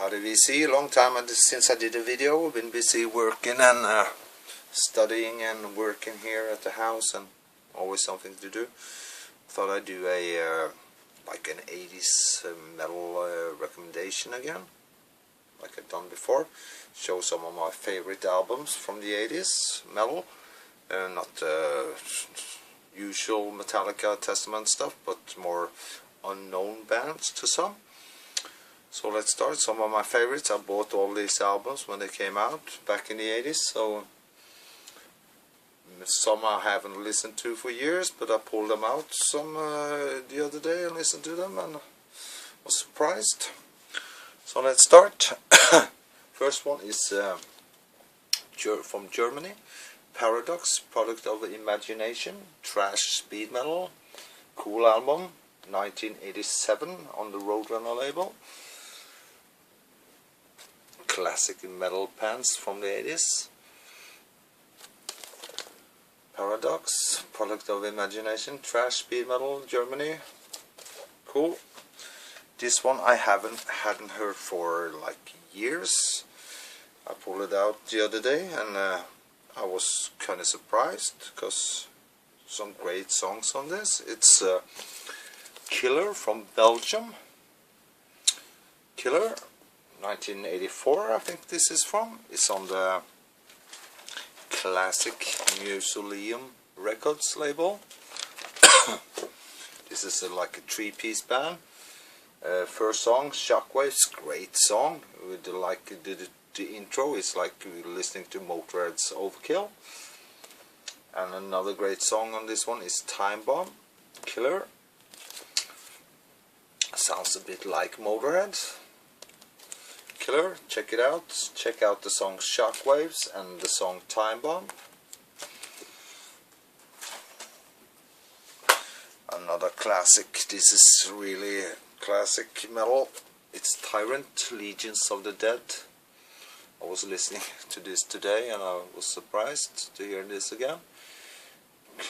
Howdy VC, long time since I did a video. I've been busy working and studying and working here at the house, and always something to do. Thought I'd do a like an 80s metal recommendation again, like I've done before. Show some of my favorite albums from the 80s metal, not usual Metallica, Testament stuff, but more unknown bands to some. So let's start. Some of my favorites. I bought all these albums when they came out back in the 80s, so some I haven't listened to for years, but I pulled them out some the other day and listened to them and was surprised. So let's start. First one is from Germany, Paradox, Product of Imagination, thrash speed metal, cool album, 1987 on the Roadrunner label. Classic metal pants from the 80s. Paradox, Product of Imagination, thrash speed metal, Germany. Cool. This one I hadn't heard for like years. I pulled it out the other day and I was kind of surprised because some great songs on this. It's Killer from Belgium. Killer, 1984 I think this is from. It's on the Classic Mausoleum Records label. This is like a three-piece band. First song, Shockwaves, great song. With the intro is like listening to Motorhead's Overkill. And another great song on this one is Time Bomb, Killer. Sounds a bit like Motorhead. Killer, check it out. Check out the song Shockwaves and the song Time Bomb. Another classic. This is really classic metal. It's Tyrant, Legions of the Dead. I was listening to this today and I was surprised to hear this again.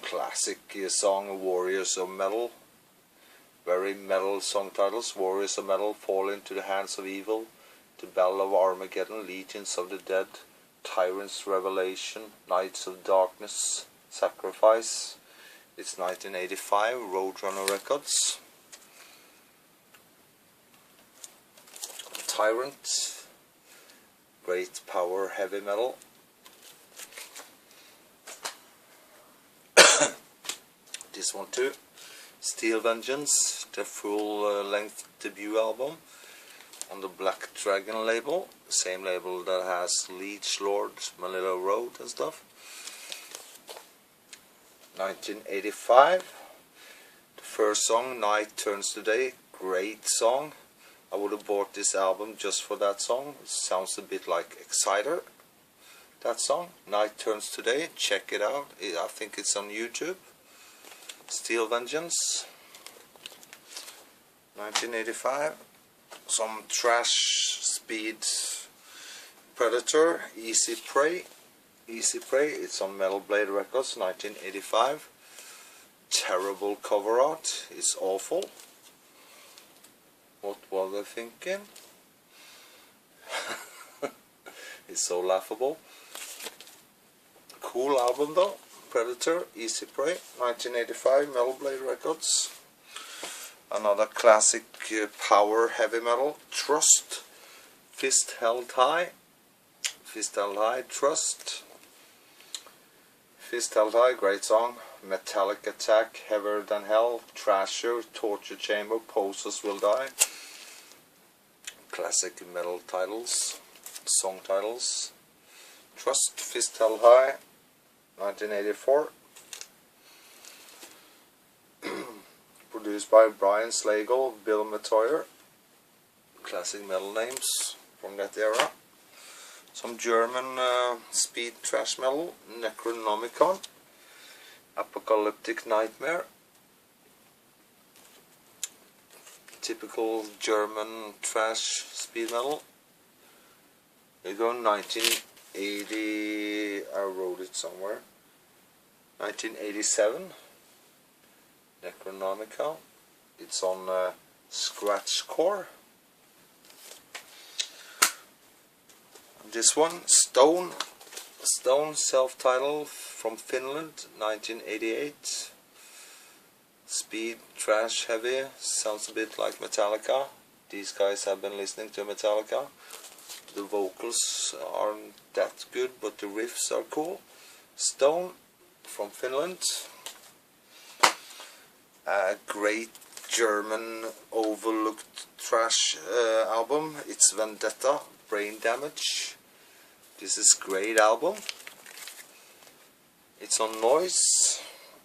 Classic song, Warriors of Metal. Very metal song titles. Warriors of Metal, Fall into the Hands of Evil, The Battle of Armageddon, Legions of the Dead, Tyrant's Revelation, Knights of Darkness, Sacrifice. It's 1985, Roadrunner Records. Tyrant, great power heavy metal. This one too, Steel Vengeance, the full length debut album on the Black Dragon label, same label that has Leech Lord, Manila Road and stuff. 1985. The first song, Night Turns to Day, great song. I would have bought this album just for that song. It sounds a bit like Exciter, that song. Night Turns to Day, check it out. I think it's on YouTube. Steel Vengeance, 1985. Some thrash speed Predator, Easy Prey. Easy Prey, it's on Metal Blade Records, 1985. Terrible cover art, it's awful. What were they thinking? It's so laughable. Cool album though. Predator, Easy Prey, 1985, Metal Blade Records. Another classic power heavy metal, Trust, Fist Held High. Fist Held High, Trust. Fist Held High, great song. Metallic Attack, Heavier Than Hell, Thrasher, Torture Chamber, Posers Will Die. Classic metal titles, song titles. Trust, Fist Held High, 1984. Produced by Brian Slagel, Bill Metoyer. Classic metal names from that era. Some German speed thrash metal, Necronomicon, Apocalyptic Nightmare. Typical German thrash speed metal. Here you go, 1980, I wrote it somewhere. 1987, Necronomicon. It's on Scratchcore. this one, Stone, self-titled, from Finland, 1988. Speed, thrash, heavy, sounds a bit like Metallica. These guys have been listening to Metallica. The vocals aren't that good, but the riffs are cool. Stone, from Finland. A great German overlooked thrash album. It's Vendetta, Brain Damage. This is great album. It's on Noise.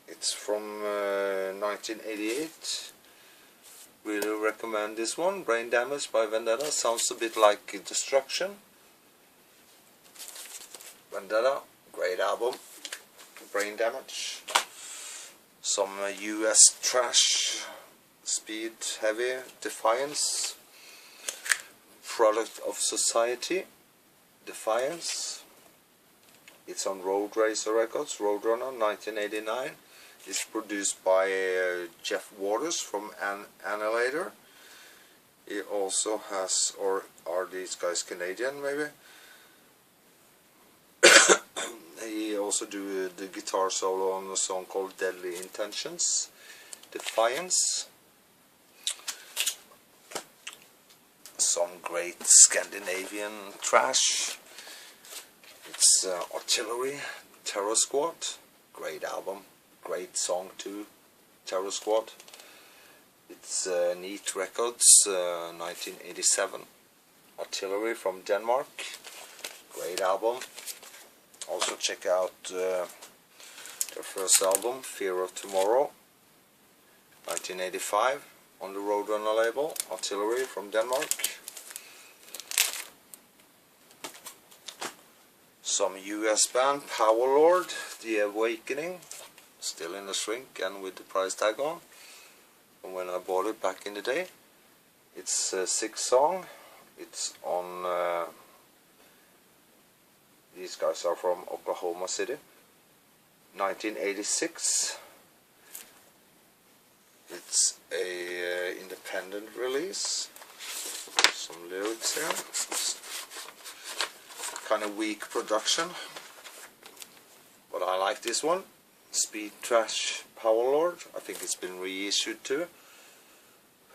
It's from 1988. Really recommend this one. Brain Damage by Vendetta. Sounds a bit like Destruction. Vendetta, great album. Brain Damage. Some US trash. Speed, heavy, Defiance. Product of Society, Defiance. It's on Road Racer Records, Roadrunner, 1989. It's produced by Jeff Waters from Annihilator. He also has, or are these guys Canadian maybe? He also do the guitar solo on a song called Deadly Intentions. Defiance. Some great Scandinavian thrash. It's Artillery, Terror Squad. Great album, great song too, Terror Squad. It's Neat Records, 1987. Artillery from Denmark. Great album. Also check out their first album, Fear of Tomorrow, 1985. On the Roadrunner label, Artillery from Denmark. Some US band, Powerlord, The Awakening, still in the shrink and with the price tag on, from when I bought it back in the day. It's a 6-song. It's on, these guys are from Oklahoma City, 1986. It's a independent release. Some lyrics here. Kind of weak production, but I like this one. Speed Trash Powerlord. I think it's been reissued too.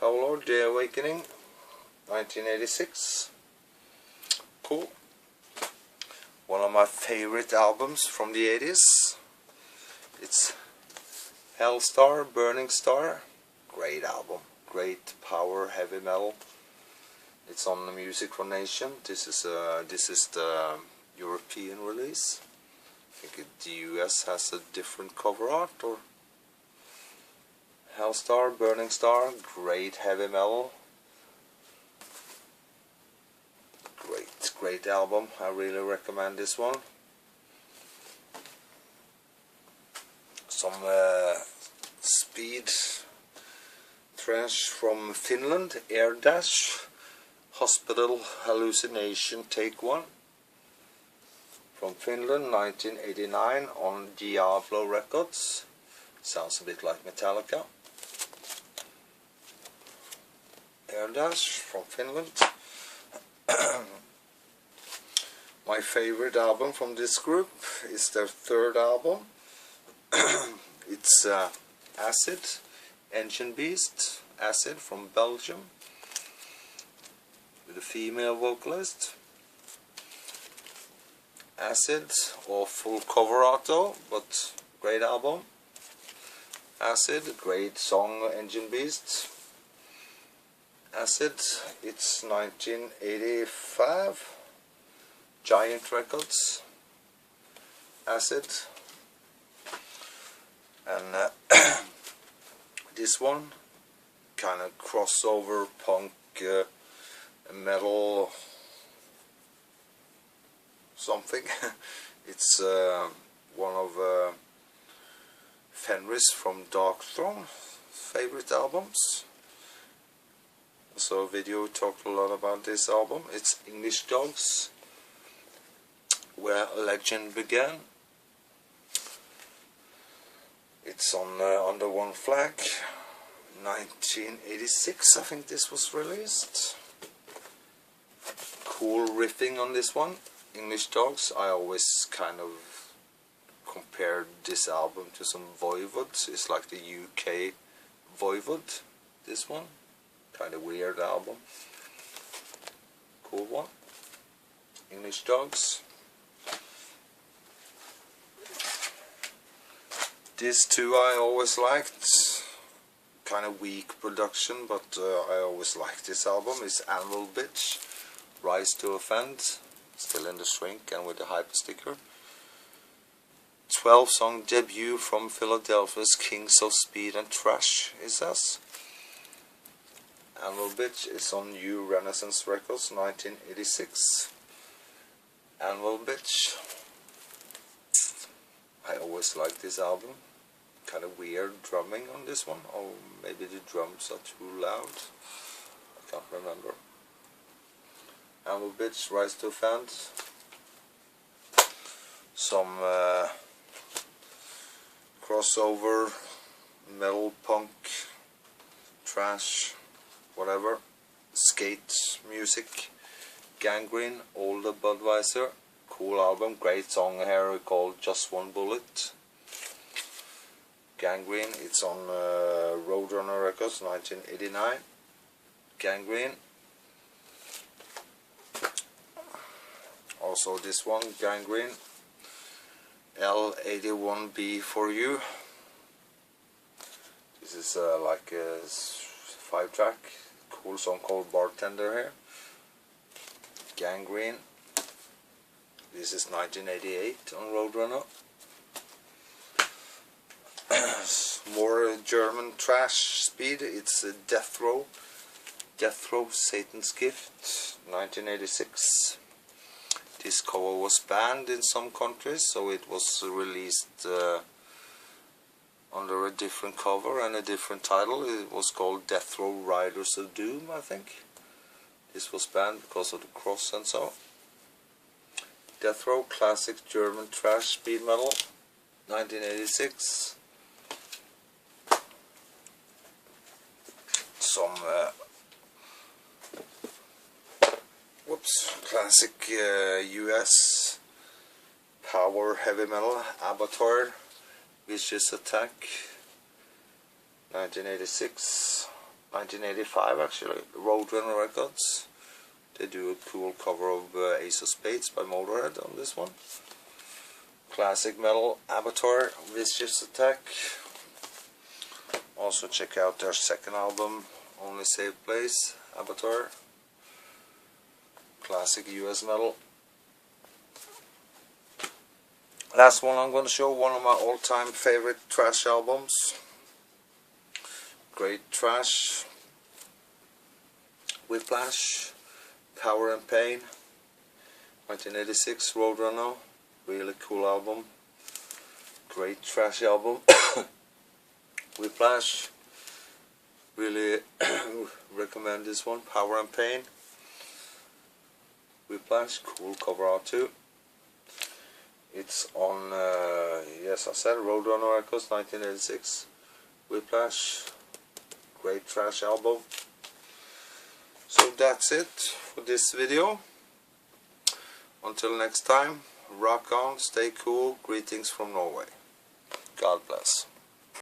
Powerlord, The Awakening, 1986. Cool. One of my favorite albums from the 80s. It's Hellstar, Burning Star. Great album, great power heavy metal. It's on the Music for Nation. This is the European release. I think the US has a different cover art. Or Hellstar, Burning Star, great heavy metal. Great album. I really recommend this one. Some speed thrash from Finland, Air Dash, Hospital Hallucination Take 1. From Finland, 1989 on Diablo Records. Sounds a bit like Metallica. Air Dash from Finland. My favorite album from this group is their third album. It's Acid, Engine Beast, Acid from Belgium, with a female vocalist. Acid, awful cover art though, but great album. Acid, great song, Engine Beast. Acid, it's 1985. Giant Records. Acid. And this one, kind of crossover punk metal something. It's one of Fenris from Darkthrone favorite albums. So a video talked a lot about this album. It's English Dogs, Where a Legend Began. It's on Under One Flag, 1986 I think this was released. Cool riffing on this one. English Dogs, I always kind of compared this album to some Voivod. It's like the UK Voivod, this one. Kind of weird album. Cool one. English Dogs. These two I always liked. Kind of weak production, but I always liked this album. It's Anvil Bitch, Rise to Offend, still in the shrink and with the hyper sticker. 12-song debut from Philadelphia's Kings of Speed and Trash is us. Anvil Bitch is on New Renaissance Records, 1986. Anvil Bitch. I always liked this album. Kind of weird drumming on this one, or maybe the drums are too loud. I can't remember. Anvil Bitch, Rise to Offend. Some crossover, metal, punk, trash, whatever, skate music. Gangrene, older Budweiser, cool album, great song here called Just One Bullet. Gangrene, it's on Roadrunner Records, 1989. Gangrene. Also this one, Gangrene. L81B for You. This is like a 5-track, cool song called Bartender here. Gangrene. This is 1988 on Roadrunner. More German trash speed. It's Death Row. Death Row, Satan's Gift, 1986. This cover was banned in some countries, so it was released under a different cover and a different title. It was called Death Row Riders of Doom, I think. This was banned because of the cross and so. Death Row, classic German trash speed metal, 1986. Some classic US power heavy metal, Abattoir, Vicious Attack, 1986, 1985 actually, Roadrunner Records. They do a cool cover of Ace of Spades by Motorhead on this one. Classic metal, Abattoir, Vicious Attack. Also check out their second album, Only Safe Place, Abattoir. Classic US metal. Last one I'm going to show, one of my all-time favorite trash albums. Great trash. Whiplash, Power and Pain, 1986, Roadrunner. Really cool album. Great trash album. Whiplash. Really recommend this one, Power and Pain. Whiplash, cool cover art too. It's on, yes I said, Roadrunner Records, 1986. Whiplash, great trash album. So that's it for this video. Until next time, rock on, stay cool, greetings from Norway. God bless.